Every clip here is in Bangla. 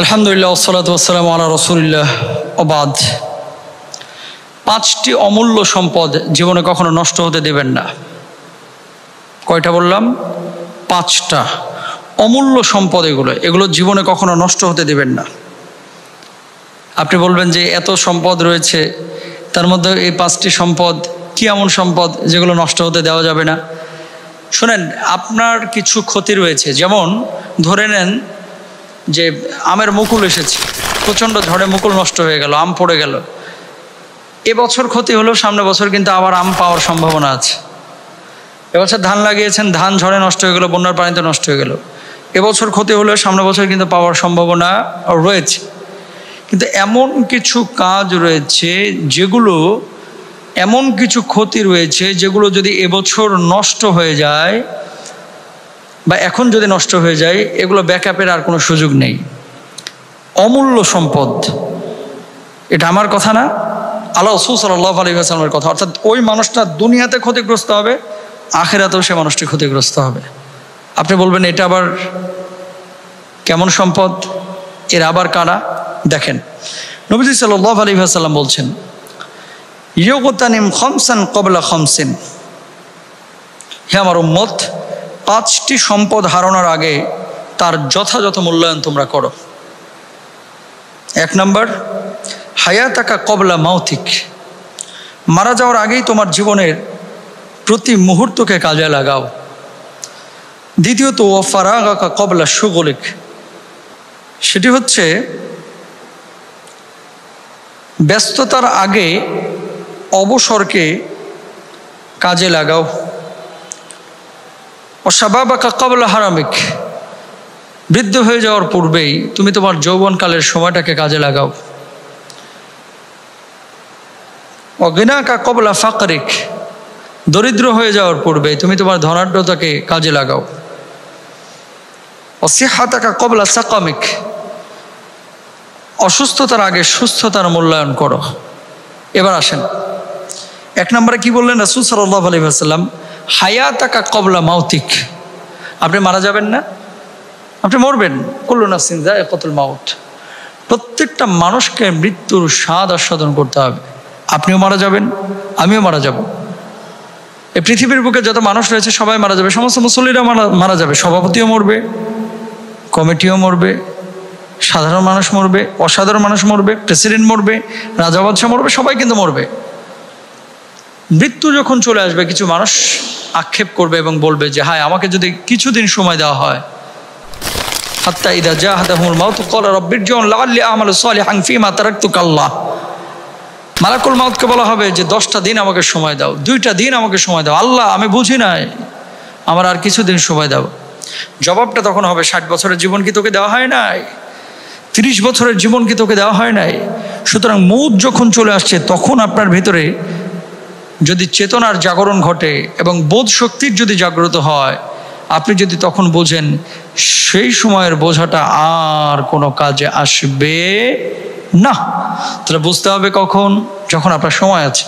আলহামদুলিল্লাহ ওয়াসসালাতু ওয়াসসালামু আলা রাসূলিল্লাহ ওয়াবাদ। 5টি অমূল্য সম্পদ জীবনে কখনো নষ্ট হতে দেবেন না। কয়টা বললাম? 5টা অমূল্য সম্পদ। এগুলো জীবনে কখনো নষ্ট হতে দেবেন না। আপনি বলবেন যে এত সম্পদ রয়েছে, তার মধ্যে এই 5টি সম্পদ কি এমন সম্পদ যেগুলো নষ্ট হতে দেওয়া যাবে না? শোনেন, আপনার কিছু ক্ষতি রয়েছে। যেমন ধরে নেন যে আমের মুকুল এসেছে, প্রচণ্ড ঝড়ে মুকুল নষ্ট হয়ে গেল, আম পড়ে গেল। এবছর ক্ষতি হলো, সামনে বছর কিন্তু আবার আম পাওয়ার সম্ভাবনা আছে। এবছর ধান লাগিয়েছেন, ধান ঝড়ে নষ্ট হয়ে গেল, বন্যার পানিতে নষ্ট হয়ে গেল। এবছর ক্ষতি হলো, সামনে বছর কিন্তু পাওয়ার সম্ভাবনা রয়েছে। কিন্তু এমন কিছু কাজ রয়েছে যেগুলো, এমন কিছু ক্ষতি রয়েছে যেগুলো যদি এবছর নষ্ট হয়ে যায় বা এখন যদি নষ্ট হয়ে যায়, এগুলো ব্যাকআপের আর কোনো সুযোগ নেই। অমূল্য সম্পদ, এটা আমার কথা না, আল্লাহ রাসূল সাল্লাল্লাহু আলাইহি ওয়াসাল্লামের কথা। অর্থাৎ ওই মানুষটা দুনিয়াতে ক্ষতিগ্রস্ত হবে, আখিরাতেও সে মানুষটি ক্ষতিগ্রস্ত হবে। আপনি বলবেন এটা আবার কেমন সম্পদ, এর আবার কারা? দেখেন, নবীজি সাল্লাল্লাহু আলাইহি ওয়াসাল্লাম বলছেন, ইয়ুগতানিম খামসান ক্বাবলা খামসিন। হে আমার উম্মত, 5টি সম্পদ হারানোর আগে তার যথাযথ মূল্যায়ন তোমরা করো। 1 নম্বর, হায়াতাকা ক্বাবলা মাউতিক। মারা যাওয়ার আগেই তোমার জীবনের প্রতি মুহূর্তকে কাজে লাগাও। দ্বিতীয়ত, ওয়া ফারাগাকা ক্বাবলা শুগলিক। সেটি হচ্ছে ব্যস্ততার আগে অবসরকে কাজে লাগাও। ও শাবাবাকা ক্বাবলা হারামিক। বৃদ্ধ হয়ে যাওয়ার পূর্বেই তুমি তোমার যৌবনকালের সময়টাকে কাজে লাগাও। ও গিনাকা ক্বাবলা ফাকরিক। দরিদ্র হয়ে যাওয়ার পূর্বে তুমি তোমার ধনাঢ্যতাকে কাজে লাগাও। ও সিহাতাকা ক্বাবলা সাকামিক। অসুস্থতার আগে সুস্থতার মূল্যায়ন করো। এবার আসেন, 1 নম্বরে কি বললেন রাসূল সাল্লাল্লাহু আলাইহি ওয়াসাল্লাম? হায়াতাকা ক্বাবলা মাউতিক। আপনি মারা যাবেন না, আপনি মরবেন। কুল্লু নাফসিন যায়িকাতুল মাউত। প্রত্যেকটা মানুষকে মৃত্যুর স্বাদ আস্বাদন করতে হবে। আপনিও মারা যাবেন, আমিও মারা যাব। এই পৃথিবীর বুকে যত মানুষ রয়েছে সবাই মারা যাবে। সমস্ত মুসল্লিরা মারা যাবে। সভাপতিও মরবে, কমিটিও মরবে, সাধারণ মানুষ মরবে, অসাধারণ মানুষ মরবে, প্রেসিডেন্ট মরবে, রাজা বাদশাহ মরবে, সবাই কিন্তু মরবে। মৃত্যু যখন চলে আসবে, কিছু মানুষ আক্ষেপ করবে এবং বলবে যে হায়, আমাকে যদি কিছুদিন সময় দেওয়া হয়। হাত্তা ইযা জাহাদাহুল মাউত ক্বালা রাব্বিরজিউন লাআল্লি আ'মালু সালিহান ফীমা তারাকতু কাল্লাহ। মালাকুল মাউতকে বলা হবে যে 10টা দিন আমাকে সময় দাও, 2টা দিন আমাকে সময় দাও। আল্লাহ, আমি বুঝি নাই, আমার আর কিছুদিন সময় দাও। জবাবটা তখন হবে, 60 বছরের জীবন কি তোকে দেওয়া হয় নাই? 30 বছরের জীবন কি তোকে দেওয়া হয় নাই? সুতরাং মৌত যখন চলে আসছে, তখন আপনার ভিতরে যদি চেতনার জাগরণ ঘটে এবং বোধ শক্তির যদি জাগ্রত হয়, আপনি যদি তখন বোঝেন, সেই সময়ের বোঝাটা আর কোনো কাজে আসবে না। তাহলে বুঝতে হবে কখন? যখন আপনার সময় আছে।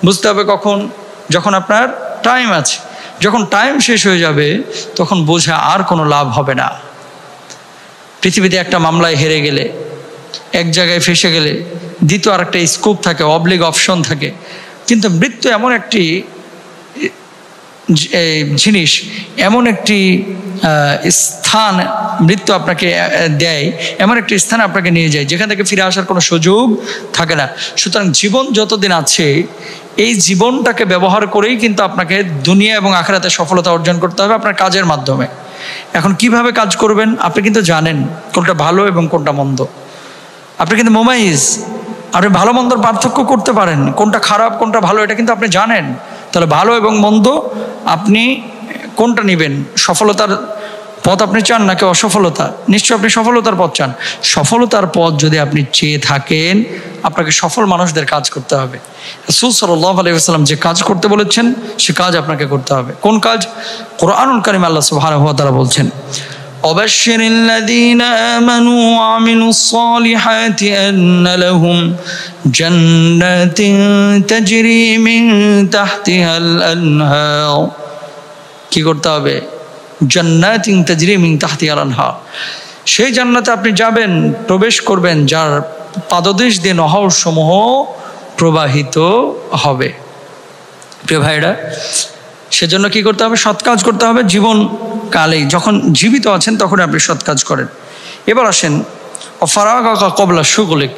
বুঝতে হবে কখন? যখন আপনার টাইম আছে। যখন টাইম শেষ হয়ে যাবে, তখন বোঝা আর কোনো লাভ হবে না। পৃথিবীতে একটা মামলায় হেরে গেলে, এক জায়গায় ফেসে গেলে, দ্বিতীয় আরেকটা স্কোপ থাকে, অবলিগ অপশন থাকে। কিন্তু মৃত্যু এমন একটি জিনিস, এমন একটি স্থান মৃত্যু আপনাকে দেয়, এমন একটি স্থানে আপনাকে নিয়ে যায় যেখান থেকে ফিরে আসার কোনো সুযোগ থাকে না। সুতরাং জীবন যতদিন আছে, এই জীবনটাকে ব্যবহার করেই কিন্তু আপনাকে দুনিয়া এবং আখিরাতে সফলতা অর্জন করতে হবে আপনার কাজের মাধ্যমে। এখন কিভাবে কাজ করবেন? আপনি কিন্তু জানেন কোনটা ভালো এবং কোনটা মন্দ। আপনি কিন্তু মুমাইজ, আপনি ভালো মন্দর পার্থক্য করতে পারেন, কোনটা খারাপ কোনটা ভালো এটা কিন্তু আপনি জানেন। তাহলে ভালো এবং মন্দ আপনি কোনটা নেবেন? সফলতার পথ আপনি চান নাকি অসফলতা? নিশ্চয় আপনি সফলতার পথ চান। সফলতার পথ যদি আপনি চেয়ে থাকেন, আপনাকে সফল মানুষদের কাজ করতে হবে। রাসূল সাল্লাল্লাহু আলাইহি ওয়াসাল্লাম যে কাজ করতে বলেছেন, সে কাজ আপনাকে করতে হবে। কোন কাজ? কোরআনুল কারীম আল্লাহ সুবহানাহু ওয়া তাআলা বলছেন, অবাশশিরিল্লাযীনা আমানু ওয়া আমিলুস সালিহাতি আন্না লাহুম জান্নাতিন তাজরি মিন তাহতিহাল আনহার। কি করতে হবে? জান্নাতিন তাজরি মিন তাহতিহাল আনহার। সেই জান্নাতে আপনি যাবেন, প্রবেশ করবেন, যার পাদদেশ দিয়ে নহর সমূহ প্রবাহিত হবে। প্রিয় ভাইরা, সেজন্য কি করতে হবে? সৎ কাজ করতে হবে জীবনকালেই, যখন জীবিত আছেন তখন আপনি সৎ কাজ করেন। এবার আসেন ফারাগা কবলা শুগলিক।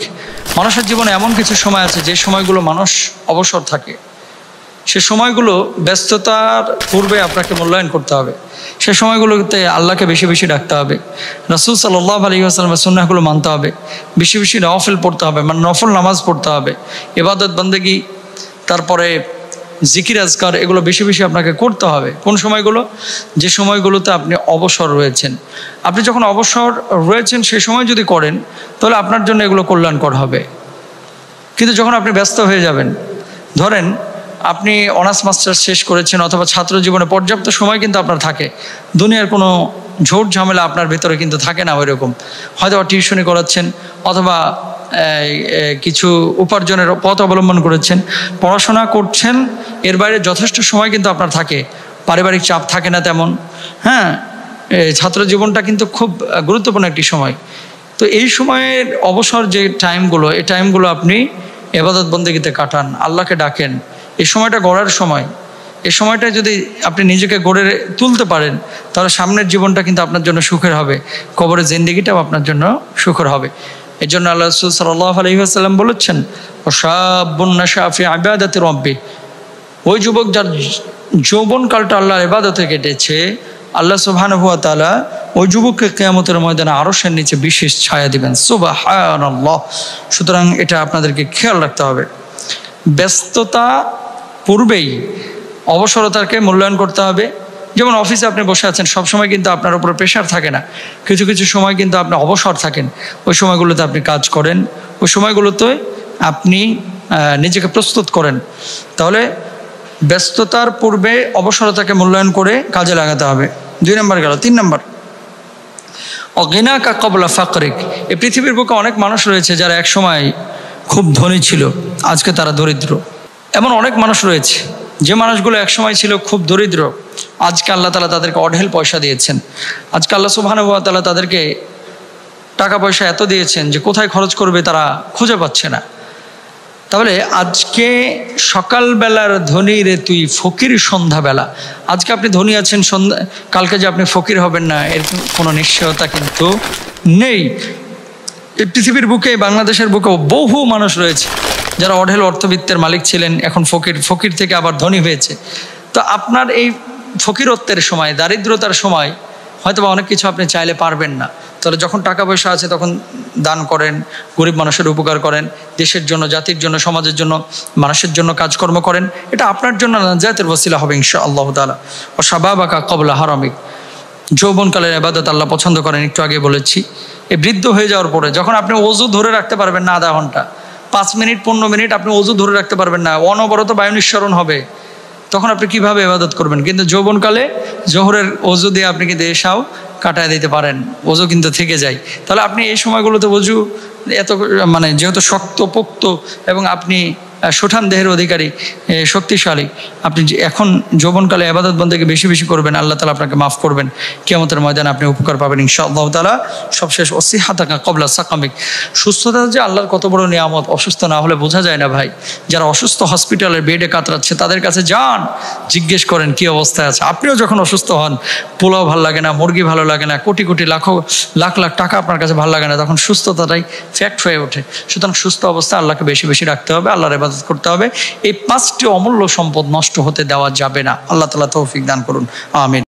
মানুষের জীবনে এমন কিছু সময় আছে যে সময়গুলো মানুষ অবসর থাকে, সে সময়গুলো ব্যস্ততার পূর্বে আপনাকে মূল্যায়ন করতে হবে। সে সময়গুলোতে আল্লাহকে বেশি বেশি ডাকতে হবে, রাসূল সাল্লাল্লাহু আলাইহি ওয়াসাল্লামের সুন্নাহগুলো মানতে হবে, বেশি বেশি নফল পড়তে হবে, মানে নফল নামাজ পড়তে হবে, ইবাদত বন্দেগী, তারপরে জিকির আজকার, এগুলো বেশি বেশি আপনাকে করতে হবে। কোন সময়গুলো? যে সময়গুলোতে আপনি অবসর রয়েছেন। আপনি যখন অবসর রয়েছেন সে সময় যদি করেন তাহলে আপনার জন্য এগুলো কল্যাণকর হবে। কিন্তু যখন আপনি ব্যস্ত হয়ে যাবেন, ধরেন আপনি অনার্স মাস্টার্স শেষ করেছেন অথবা ছাত্র জীবনে পর্যাপ্ত সময় কিন্তু আপনার থাকে, দুনিয়ার কোনো ঝোট ঝামেলা আপনার ভেতরে কিন্তু থাকে না ওই রকম, হয়তো টিউশনি করাচ্ছেন অথবা কিছু উপার্জনের পথ অবলম্বন করেছেন, পড়াশোনা করছেন, এর বাইরে যথেষ্ট সময় কিন্তু আপনার থাকে, পারিবারিক চাপ থাকে না তেমন। হ্যাঁ, ছাত্র জীবনটা কিন্তু খুব গুরুত্বপূর্ণ একটি সময়। তো এই সময়ের অবসর যে টাইমগুলো, এই টাইমগুলো আপনি ইবাদত বন্দেগীতে কাটান, আল্লাহকে ডাকেন। এই সময়টা গড়ার সময়, এই সময়টা যদি আপনি নিজেকে গড়ে তুলতে পারেন তাহলে সামনের জীবনটা কিন্তু আপনার জন্য সুখের হবে, কবরের জিন্দেগিটাও আপনার জন্য সুখের হবে। এই জন্য আল্লাহ রাসূল সাল্লাল্লাহু আলাইহি ওয়াসাল্লাম বলেছেন, শাবুন নাশা ফি ইবাদাতি রাব্বি, ওই যুবক যার যৌবনকালটা আল্লাহর ইবাদতে কেটেছে, আল্লাহ সুবহানাহু ওয়া তাআলা ওই যুবককে কিয়ামতের ময়দানে আরশের নিচে বিশেষ ছায়া দিবেন। সুবহানাল্লাহ। সুতরাং এটা আপনাদেরকে খেয়াল রাখতে হবে। ব্যস্ততা পূর্বেই অবসরতাকে মূল্যায়ন করতে হবে। যেমন অফিসে আপনি বসে আছেন, সবসময় কিন্তু আপনার উপরে প্রেশার থাকে না, কিছু কিছু সময় কিন্তু আপনি অবসর থাকেন, ওই সময়গুলোতে আপনি কাজ করেন, ওই সময়গুলোতে আপনি নিজেকে প্রস্তুত করেন। তাহলে ব্যস্ততার পূর্বে অবসরতাকে মূল্যায়ন করে কাজে লাগাতে হবে। 2 নম্বর গেল। 3 নম্বর, অগিনাকা কবলা ফাকরিক। এই পৃথিবীর বুকে অনেক মানুষ রয়েছে যারা এক সময় খুব ধনী ছিল, আজকে তারা দরিদ্র। এমন অনেক মানুষ রয়েছে যে মানুষগুলো এক সময় ছিল খুব দরিদ্র, আজকে আল্লাহ তাআলা তাদেরকে অঢেল পয়সা দিয়েছেন। আজকে আল্লাহ সুবহানাহু ওয়া তাআলা তাদেরকে টাকা পয়সা এত দিয়েছেন যে কোথায় খরচ করবে তারা খুঁজে পাচ্ছে না। তাহলে আজকে সকালবেলার ধনী রে তুই ফকির সন্ধ্যাবেলা, আজকে আপনি ধনী আছেন, কালকে যে আপনি ফকির হবেন না এর কোনো নিশ্চয়তা কিন্তু নেই। এই পৃথিবীর বুকে, বাংলাদেশের বুকেও বহু মানুষ রয়েছে যারা অঢেল অর্থবিত্তের মালিক ছিলেন, এখন ফকির থেকে আবার ধনী হয়েছে। তো আপনার এই ফকিরত্বের সময়, দারিদ্রতার সময় হয়তো বা অনেক কিছু আপনি চাইলে পারবেন না, তাহলে যখন টাকা পয়সা আছে তখন দান করেন, গরিব মানুষের উপকার করেন, দেশের জন্য, জাতির জন্য, সমাজের জন্য, মানুষের জন্য কাজকর্ম করেন, এটা আপনার জন্য নাজাতের ওসিলা হবে ইনশাআল্লাহ তাআলা। ও শাবাবাকা কবলা হারামিক, যৌবনকালের ইবাদত আল্লাহ পছন্দ করেন, একটু আগে বলেছি। এই বৃদ্ধ হয়ে যাওয়ার পরে যখন আপনি ওযু ধরে রাখতে পারবেন না আধা ঘন্টা, 5 মিনিট 15 মিনিট আপনি ওযু ধরে রাখতে পারবেন না, অনবরত বায়ু নিঃসরণ হবে, তখন আপনি কিভাবে ইবাদত করবেন? কিন্তু যৌবনকালে জোহরের ওযু দিয়ে আপনি কিন্তু এশাও কাটায় দিতে পারেন, ওযু কিন্তু থেকে যায়। তাহলে আপনি এই সময়গুলোতে ওযু এত মানে যেহেতু শক্ত পোক্ত এবং আপনি সুঠাম দেহের অধিকারী, শক্তিশালী, আপনি এখন যৌবনকালে ইবাদত বন্দেগী বেশি বেশি করবেন, আল্লাহ তাআলা আপনাকে মাফ করবেন, কিয়ামতের ময়দানে আপনি উপকার পাবেন ইনশাআল্লাহ তাআলা। সবশেষ ওসিহাতাকা কবলা সাকামিক, সুস্থতা যে আল্লাহর কত বড় নিয়ামত, অসুস্থ না হলে বোঝা যায় না ভাই। যারা অসুস্থ হসপিটালের বেডে কাতরাচ্ছে তাদের কাছে যান, জিজ্ঞেস করেন কি অবস্থায় আছে। আপনিও যখন অসুস্থ হন, পোলাও ভালো লাগে না, মুরগি ভালো লাগে না, কোটি কোটি লাখ লাখ টাকা আপনার কাছে ভালো লাগে না, তখন সুস্থতাটাই ফ্যাক্ট হয়ে ওঠে। সুতরাং সুস্থ অবস্থায় আল্লাহকে বেশি বেশি রাখতে হবে, আল্লাহর ইবাদত করতে হবে। এই 5টি অমূল্য সম্পদ নষ্ট হতে দেওয়া যাবে না। আল্লাহ তাআলা তৌফিক দান করুন, আমিন।